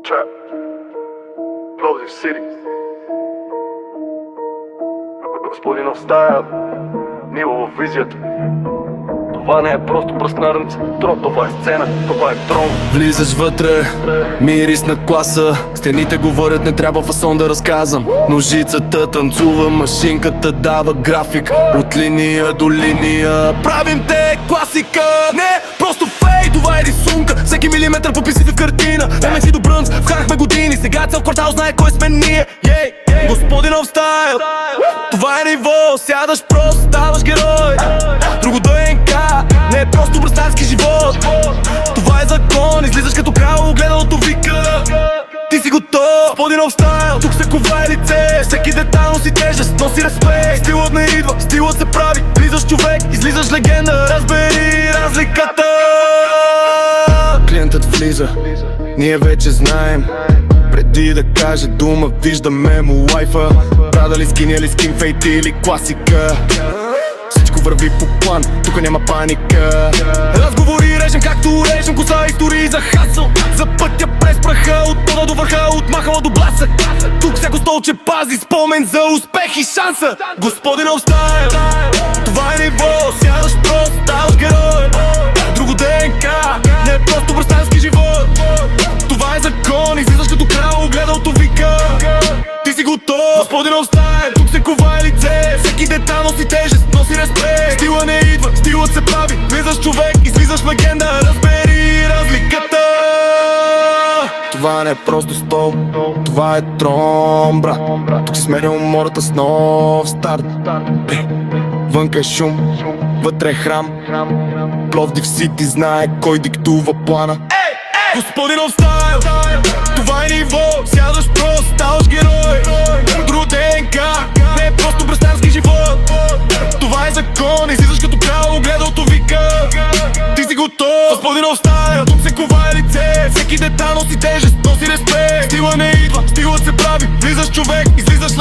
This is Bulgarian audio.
Trap Plosive City. Господинов стайл, ниво в визията. Това не е просто бръснарница, това е сцена, това е трон. Влизаш вътре, мирис на класа. Стените говорят, не трябва фасон да разказвам. Ножицата танцува, машинката дава график. От линия до линия правим те класика. Не, просто фей, това е рисунка. Всеки милиметър пописи в картина. МС до Брънц, вкарахме години. Сега цял квартал знае кой сме ние. Господинов стайл, това е ниво. Сядаш просто, ставаш герой. Друго ДНК, не е просто бръснарски живот. Това е закон, излизаш като крал, огледалото вика. Ти си готов, Господинов стайл. Тук се ковае лице, всеки детайл носи тежест, носи респект. Стилът не идва, стилът се прави. Влизаш човек, излизаш легенда. Разбери разликата. Клиентът влиза, ние вече знаем. Преди да каже дума, виждаме му лайфа. Брада ли скин или скин, фейт или класика. Всичко върви по план, тук няма паника. Разговори режем както режем, коса истории за хасъл. За пътя през праха, от тода до върха, от махала до блясък. Тук всяко столче пази спомен за успех и шанса. Господинов стайл, това е ниво. Сядаш просто, ставаш герой. Друго ДНК, не е просто бръснарски живот. Това е закон, излизаш като крал, огледалото вика. Ти си готов, Господинов стайл. Тук се ковае лице, всеки детайл носи тежест, носи респект. Стила не идва, стилът се прави. Влизаш човек, излизаш легенда. Разбери разликата. Това не е просто стол, това е трон, брат. Тук си сменя умората с нов старт. Вънка е шум, вътре е храм. Пловдив Сити знае кой диктува плана. Господинов стайл, това е ниво. Сядаш просто, ставаш герой. Друго ДНК, не е просто бръснарски живот. Това е закон, излизаш като крал, огледалото вика. Ти си готов, Господинов стайл. Тук се ковае лице, всеки детайл носи тежест, носи респект. Стила не идва, стилът се прави. Влизаш човек, излизаш